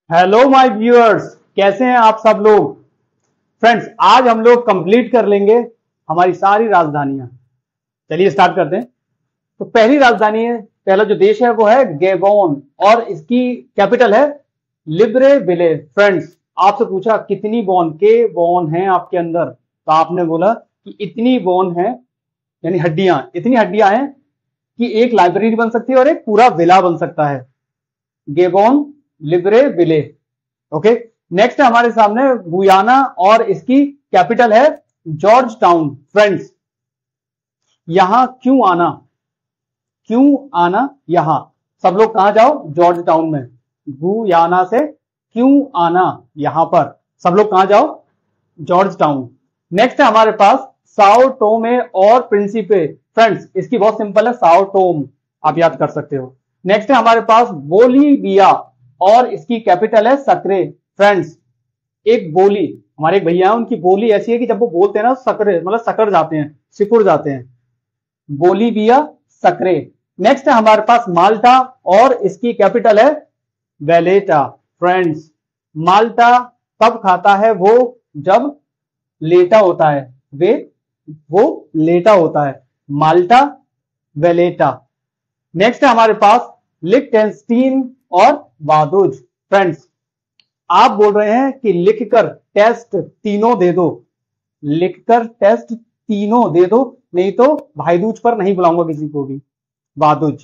Hello my viewers, कैसे हैं आप सब लोग। फ्रेंड्स, आज हम लोग कंप्लीट कर लेंगे हमारी सारी राजधानियां। चलिए स्टार्ट करते हैं। तो पहली राजधानी है, पहला जो देश है वो है गैबोन और इसकी कैपिटल है लिब्रेविले। फ्रेंड्स, आपसे पूछा कितनी बोन के बोन हैं आपके अंदर, तो आपने बोला कि इतनी बोन है, यानी हड्डियां, इतनी हड्डियां हैं कि एक लाइब्रेरी बन सकती है और एक पूरा विला बन सकता है। गेबोन, लिब्रेविले। ओके, नेक्स्ट है हमारे सामने गुयाना और इसकी कैपिटल है जॉर्ज टाउन। फ्रेंड्स, यहां क्यों आना, क्यों आना यहां, सब लोग कहां जाओ, जॉर्ज टाउन में। गुयाना से क्यों आना यहां पर, सब लोग कहां जाओ, जॉर्ज टाउन। नेक्स्ट है हमारे पास साओ टोमे और प्रिंसिपे। फ्रेंड्स, इसकी बहुत सिंपल है, साओ टोम, आप याद कर सकते हो। नेक्स्ट है हमारे पास बोलीविया और इसकी कैपिटल है सक्रे। फ्रेंड्स, एक बोली, हमारे एक भैया है, उनकी बोली ऐसी है कि जब वो बोलते हैं ना, सकरे मतलब सकड़ जाते हैं, सिकुड़ जाते हैं। बोलीविया, सक्रे। नेक्स्ट है हमारे पास माल्टा और इसकी कैपिटल है वेलेटा। फ्रेंड्स, माल्टा तब खाता है वो जब लेटा होता है, वो लेटा होता है। माल्टा, वेलेटा। नेक्स्ट है हमारे पास लिक्टेनस्टीन और वादुज। फ्रेंड्स, आप बोल रहे हैं कि लिखकर टेस्ट तीनों दे दो, लिखकर टेस्ट तीनों दे दो, नहीं तो भाईदूज पर नहीं बुलाऊंगा किसी को भी। वादुज,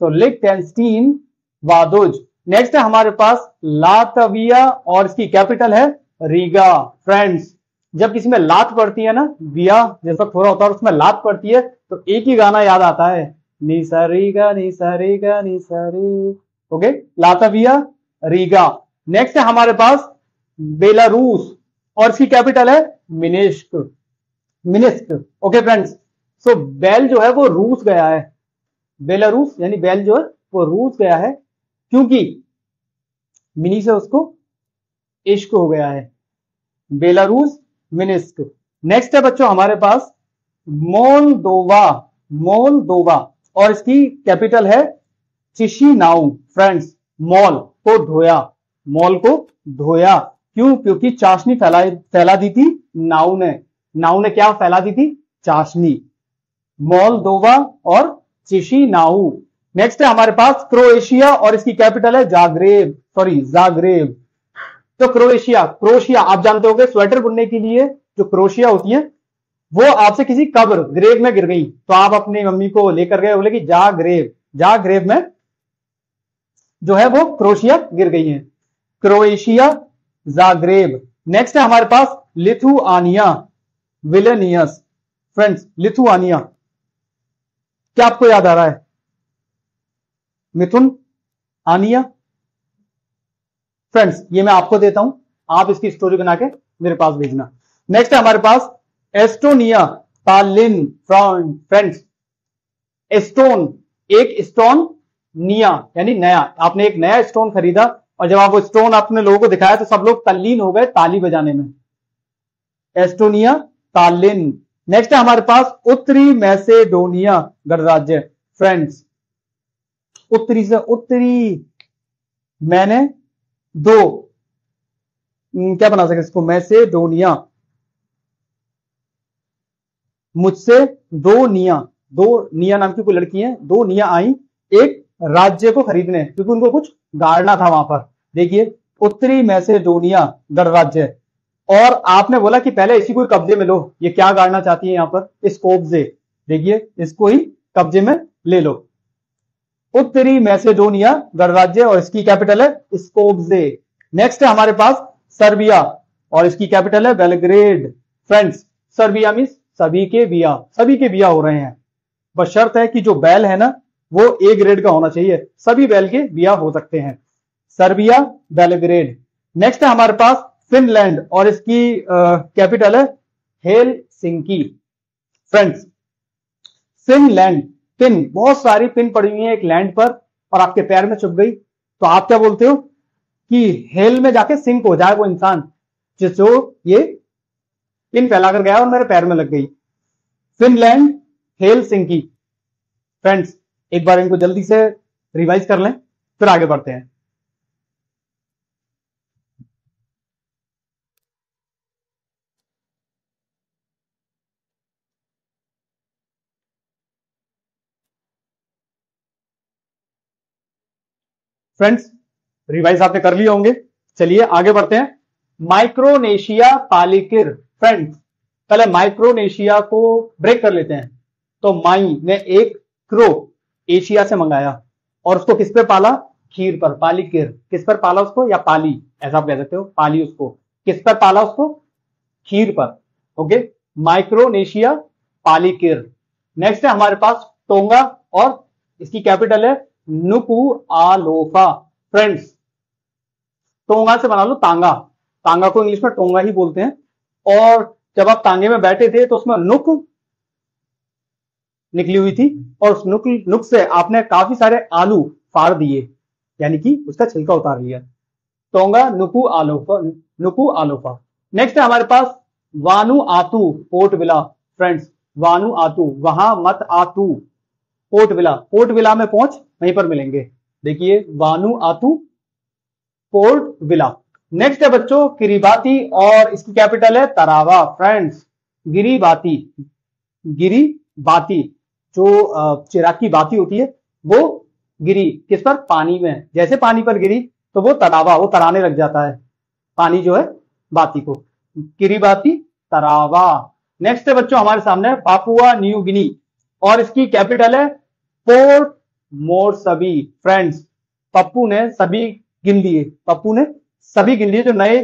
तो लिक्टेनस्टीन, वादुज। नेक्स्ट है हमारे पास लातविया और इसकी कैपिटल है रीगा। फ्रेंड्स, जब किसी में लात पड़ती है ना, विया जैसा थोड़ा होता है उसमें लात पड़ती है, तो एक ही गाना याद आता है, नी सा रीगा नी सा रीगा नी सा री। Okay, Latvia, Riga. नेक्स्ट है हमारे पास बेलारूस और इसकी कैपिटल है मिनिस्क, मिनिस्क। ओके फ्रेंड्स, सो बेल जो है वो रूस गया है, बेलारूस यानी बेल जो है वो रूस गया है, क्योंकि मिनी से उसको इश्क हो गया है। बेलारूस, मिनिस्क। नेक्स्ट है बच्चों हमारे पास मोल्दोवा, मोल्दोवा और इसकी कैपिटल है चिशिनाउ। फ्रेंड्स, मॉल को धोया, मॉल को धोया, क्यों, क्योंकि चाशनी फैला दी थी नाउ ने। नाउ ने क्या फैला दी थी, चाशनी। मोल्दोवा और चिशिनाउ। नेक्स्ट है हमारे पास क्रोएशिया और इसकी कैपिटल है जाग्रेब। तो क्रोएशिया, क्रोशिया आप जानते होंगे, स्वेटर बुनने के लिए जो क्रोशिया होती है वो आपसे किसी कब्र, ग्रेव में गिर गई, तो आप अपनी मम्मी को लेकर गए, बोले कि जा ग्रेव में जो है वो क्रोशिया गिर गई है। Croatia, Zagreb. नेक्स्ट है हमारे पास लिथुआनिया, विलेनियस। फ्रेंड्स, लिथुआनिया, क्या आपको याद आ रहा है, मिथुन, आनिया। फ्रेंड्स, ये मैं आपको देता हूं, आप इसकी स्टोरी बना के मेरे पास भेजना। नेक्स्ट है हमारे पास एस्टोनिया, तालिन। फ्रेंड्स, स्टोन, एक स्टोन, निया यानी नया, आपने एक नया स्टोन खरीदा और जब आप वो स्टोन आपने लोगों को दिखाया तो सब लोग तल्लीन हो गए ताली बजाने में। एस्टोनिया, तालिन। नेक्स्ट है हमारे पास उत्तरी मैसेडोनिया गणराज्य। फ्रेंड्स, उत्तरी से उत्तरी, मैंने दो, क्या बना सके इसको, मैसेडोनिया, मुझसे दो निया नाम की कोई लड़की है, दो निया आई एक राज्य को खरीदने, क्योंकि उनको कुछ गाड़ना था वहां पर। देखिए, उत्तरी मैसेडोनिया गणराज्य। और आपने बोला कि पहले इसी को ही कब्जे में लो, ये क्या गाड़ना चाहती है यहां पर, स्कोप्जे। देखिए, इसको ही कब्जे में ले लो, उत्तरी मैसेडोनिया गणराज्य और इसकी कैपिटल है स्कोप्जे। नेक्स्ट है हमारे पास सर्बिया और इसकी कैपिटल है बेलग्रेड। फ्रेंड्स, सर्बिया मीन्स सभी के बिया हो रहे हैं, बस शर्त है कि जो बैल है ना वो ए ग्रेड का होना चाहिए, सभी बैल के बिया हो सकते हैं। Serbia, Belgrade. नेक्स्ट है हमारे पास फिनलैंड और इसकी कैपिटल है हेलसिंकी। फ्रेंड्स, फिनलैंड, पिन, बहुत सारी पिन पड़ी हुई है एक लैंड पर और आपके पैर में चुभ गई, तो आप क्या बोलते हो कि हेल में जाके सिंक हो जाए वो इंसान, जो ये पिन फैलाकर गया और मेरे पैर में लग गई। Finland, Helsinki. फ्रेंड्स, एक बार इनको जल्दी से रिवाइज कर लें, फिर आगे बढ़ते हैं। फ्रेंड्स रिवाइज आपने कर लिए होंगे, चलिए आगे बढ़ते हैं। माइक्रोनेशिया पालिकिर। फ्रेंड्स पहले माइक्रोनेशिया को ब्रेक कर लेते हैं। तो माई ने एक क्रो एशिया से मंगाया और उसको किस पे पाला? खीर पर। पालिकिर किस पर पाला उसको, या पाली ऐसा आप कह सकते हो, पाली उसको किस पर पाला उसको? खीर पर। Okay, Micronesia पालिकिर। नेक्स्ट है हमारे पास टोंगा और इसकी कैपिटल है नुकु आलोफा। फ्रेंड्स टोंगा से बना लो तांगा, तांगा को इंग्लिश में टोंगा ही बोलते हैं। और जब आप तांगे में बैठे थे तो उसमें नुक निकली हुई थी और उस नुक से आपने काफी सारे आलू फाड़ दिए, यानी कि उसका छिलका उतार लिया। टोंगा नुकु आलोफा, नुकु आलोफा। नेक्स्ट है हमारे पास वानु आतू पोर्ट विला। फ्रेंड्स वानु आतू, वहां मत आतू, पोर्ट विला, पोर्ट विला में पहुंच वहीं पर मिलेंगे। देखिए वानु आतू पोर्ट विला। नेक्स्ट है बच्चों किरीबाती और इसकी कैपिटल है तरावा। फ्रेंड्स गिरिबाती, गिरिबाती जो चिराग की बाती होती है वो गिरी किस पर? पानी में। जैसे पानी पर गिरी तो वो तरावा, वो तराने लग जाता है पानी जो है बाती को। Kiribati Tarawa. नेक्स्ट है बच्चों हमारे सामने पापुआ न्यू गिनी और इसकी कैपिटल है पोर्ट मोरसबी। फ्रेंड्स पप्पू ने सभी गिन लिए, पप्पू ने सभी गिन लिए जो नए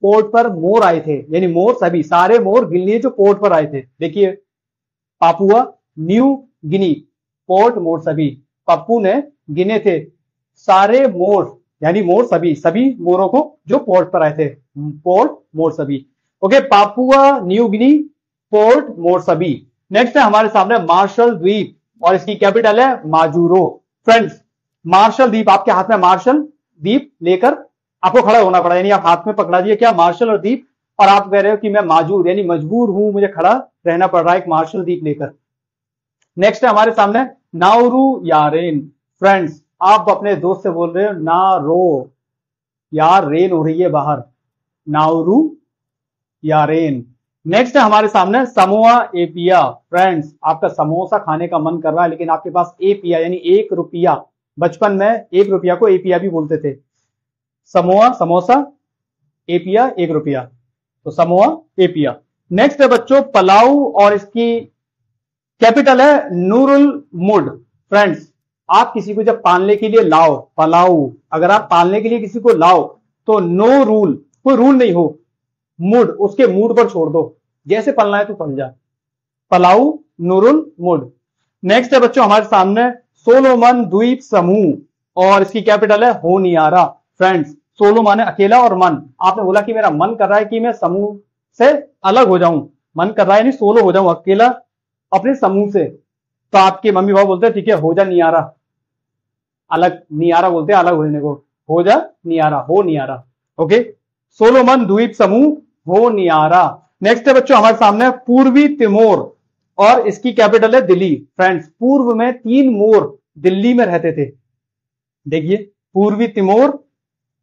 पोर्ट पर मोर आए थे, यानी मोर सभी सारे मोर गिन लिए जो पोर्ट पर आए थे। देखिए पापुआ न्यू गिनी पोर्ट मोर सभी, पप्पू ने गिने थे सारे मोर, यानी मोर सभी, सभी मोरों को जो पोर्ट पर आए थे, Port Moresby. Okay, Papua New Guinea Port Moresby. Next है हमारे सामने मार्शल द्वीप और इसकी कैपिटल है माजूरो। फ्रेंड्स मार्शल द्वीप, आपके हाथ में मार्शल द्वीप लेकर आपको खड़ा होना पड़ा, यानी आप हाथ में पकड़ा दिए क्या? मार्शल और द्वीप, और आप कह रहे हो कि मैं माजूर यानी मजबूर हूं, मुझे खड़ा रहना पड़ रहा है एक मार्शल द्वीप लेकर। नेक्स्ट है हमारे सामने नाउरू यारेन। फ्रेंड्स आप अपने दोस्त से बोल रहे हो ना रो, यार रेन हो रही है बाहर, नाउरू यारेन। नेक्स्ट है हमारे सामने समोआ एपिया। फ्रेंड्स आपका समोसा खाने का मन कर रहा है लेकिन आपके पास एपिया यानी 1 रुपया, बचपन में 1 रुपया को एपिया भी बोलते थे। समोआ समोसा, एपिया 1 रुपया, तो समोआ एपिया। नेक्स्ट है बच्चों पलाऊ और इसकी कैपिटल है नूरुल मुड। फ्रेंड्स आप किसी को जब पालने के लिए लाओ, पलाऊ, अगर आप पालने के लिए किसी को लाओ तो नो रूल, कोई रूल नहीं हो, मूड उसके मूड पर छोड़ दो, जैसे पलना है तो पल जा। पलाऊ नूरुल मुड। नेक्स्ट है बच्चों हमारे सामने सोलोमन द्वीप समूह और इसकी कैपिटल है होनियारा। फ्रेंड्स सोलो माने अकेला और मन, आपने बोला कि मेरा मन कर रहा है कि मैं समूह से अलग हो जाऊं, मन कर रहा है यानी सोलो हो जाऊं, अकेला अपने समूह से, तो आपके मम्मी पापा बोलते हैं ठीक है हो जा नियारा, अलग नियारा बोलते हैं अलग होने को, हो जा नियारा, हो नियारा। ओके, सोलोमन द्वीप समूह हो नियारा। नेक्स्ट है बच्चों हमारे सामने पूर्वी तिमोर और इसकी कैपिटल है दिल्ली। फ्रेंड्स पूर्व में 3 मोर दिल्ली में रहते थे, देखिए पूर्वी तिमोर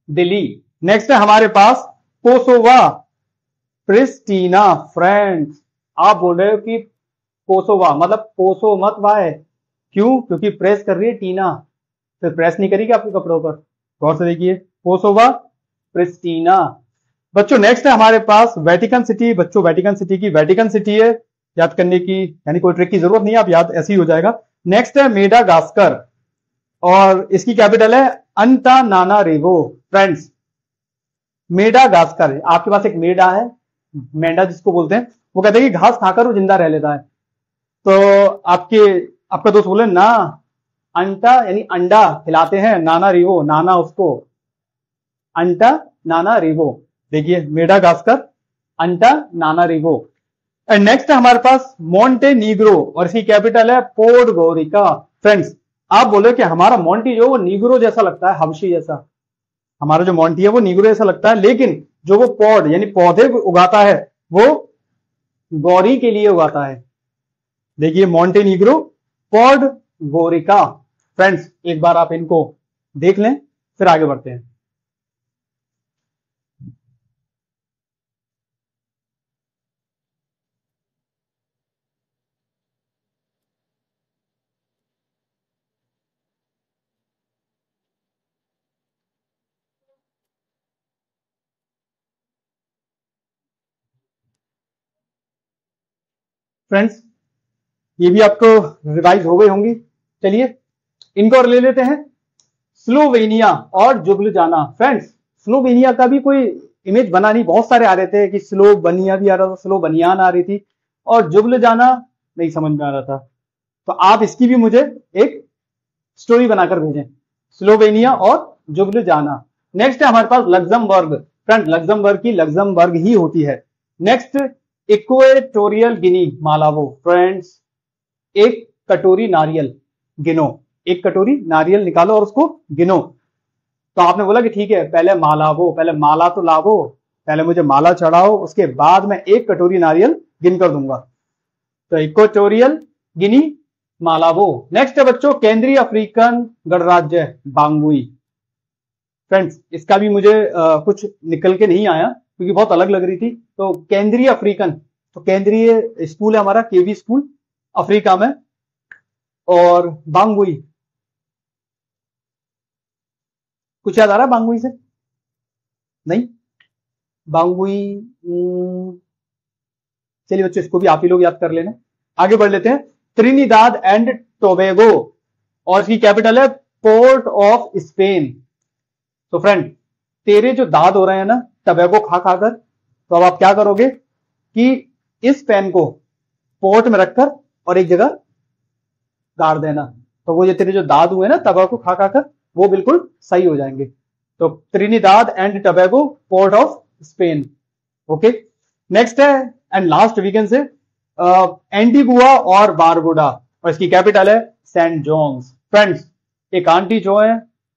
दिल्ली। नेक्स्ट है हमारे पास कोसोवा प्रिस्टीना। फ्रेंड्स आप बोल रहे हो कि कोसोवा मतलब कोसो मत वाए, क्यों? क्योंकि प्रेस कर रही है टीना, फिर प्रेस नहीं करेगी आपके कपड़ों पर, गौर से देखिए कोसोवा प्रिस्टीना। बच्चों नेक्स्ट है हमारे पास वेटिकन सिटी। बच्चों वेटिकन सिटी की वेटिकन सिटी है, याद करने की यानी कोई ट्रिक की जरूरत नहीं है, आप याद ऐसे ही हो जाएगा। नेक्स्ट है मेडागास्कर और इसकी कैपिटल है अंता नाना रेवो। फ्रेंड्स मेडागास्कर, आपके पास एक मेढा है, मेंढा जिसको बोलते हैं, वो कहते हैं कि घास खाकर वो जिंदा रह लेता है, तो आपका दोस्त बोले ना अंटा यानी अंडा खिलाते हैं, नाना रिवो, नाना उसको, अंटा नाना रिवो। देखिए Madagascar अंटा Nana Revo. And next है हमारे पास मोंटे नीग्रो और इसकी कैपिटल है पोडगोरिका। फ्रेंड्स आप बोले कि हमारा मोंटी जो वो नीग्रो जैसा लगता है, हबशी जैसा, हमारा जो मोंटी है वो नीग्रो जैसा लगता है, लेकिन जो वो पौड यानी पौधे उगाता है वो गौरी के लिए उगाता है। देखिए मॉन्टेनीग्रो पॉड गोरिका। फ्रेंड्स एक बार आप इनको देख लें फिर आगे बढ़ते हैं। फ्रेंड्स ये भी आपको रिवाइज हो गई होंगी। चलिए इनको और ले लेते हैं। स्लोवेनिया और जुब्लिजाना। फ्रेंड्स स्लोवेनिया का भी कोई इमेज बना नहीं, बहुत सारे आ रहे थे कि स्लोवेनिया भी आ रहा था, स्लोवेनियान आ रही थी, और जुब्लिजाना नहीं समझ में आ रहा था। तो आप इसकी भी मुझे एक स्टोरी बनाकर भेजें, स्लोवेनिया और जुब्लिजाना। नेक्स्ट है हमारे पास लग्जमबर्ग। फ्रेंड लग्जमबर्ग की लग्जमबर्ग ही होती है। Next Equatorial Guinea Malabo. Friends एक कटोरी नारियल गिनो, एक कटोरी नारियल निकालो और उसको गिनो। तो आपने बोला कि ठीक है पहले मालावो, पहले माला तो लावो, पहले मुझे माला चढ़ाओ, उसके बाद मैं एक कटोरी नारियल गिन कर दूंगा। तो इक्वेटोरियल गिनी मालावो। नेक्स्ट है बच्चों केंद्रीय अफ्रीकन गणराज्य बांगुई। फ्रेंड्स इसका भी मुझे कुछ निकल के नहीं आया क्योंकि बहुत अलग लग रही थी। तो केंद्रीय अफ्रीकन, तो केंद्रीय स्कूल है हमारा केवी स्कूल अफ्रीका में। और बांगुई कुछ याद आ रहा है बांगुई से? नहीं बांगुई। चलिए बच्चों इसको भी आप ही लोग याद कर लेना। आगे बढ़ लेते हैं। त्रिनिदाद एंड टोबैगो और इसकी कैपिटल है पोर्ट ऑफ स्पेन। तो फ्रेंड तेरे जो दाद हो रहे हैं ना टोबैगो खा खाकर, तो अब आप क्या करोगे कि इस पेन को पोर्ट में रखकर और एक जगह गाड़ देना। तो वो जो तेरे जो दाद हुए ना टोबैगो खा खाकर वो बिल्कुल सही हो जाएंगे। तो Trinidad and Tobago Port of Spain. Okay next है and last we can say Antigua और बारबुडा और इसकी कैपिटल है सेंट जॉन्स। फ्रेंड्स एक आंटी जो है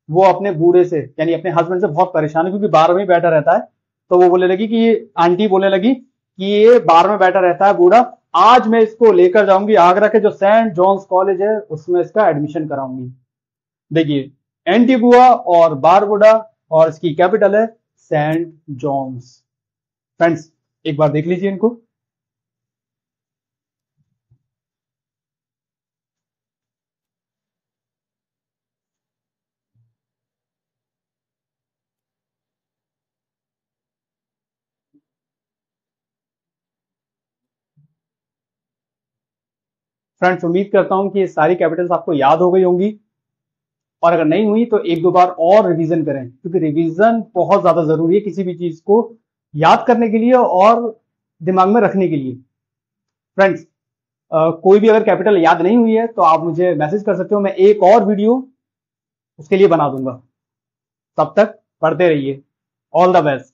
वो अपने बूढ़े से यानी अपने हस्बैंड से बहुत परेशान है क्योंकि बार में बैठा रहता है। तो वो बोलने लगी कि ये आंटी बोलने लगी कि ये बार में बैठा रहता है बूढ़ा, आज मैं इसको लेकर जाऊंगी आगरा के जो सेंट जॉन्स कॉलेज है उसमें इसका एडमिशन कराऊंगी। देखिए एंटीगुआ और बारबुडा और इसकी कैपिटल है सेंट जॉन्स। फ्रेंड्स एक बार देख लीजिए इनको। फ्रेंड्स उम्मीद करता हूं कि ये सारी कैपिटल्स आपको याद हो गई होंगी, और अगर नहीं हुई तो एक दो बार और रिवीजन करें क्योंकि रिवीजन बहुत ज्यादा जरूरी है किसी भी चीज को याद करने के लिए और दिमाग में रखने के लिए। फ्रेंड्स कोई भी अगर कैपिटल याद नहीं हुई है तो आप मुझे मैसेज कर सकते हो, मैं एक और वीडियो उसके लिए बना दूंगा। तब तक पढ़ते रहिए। All the best.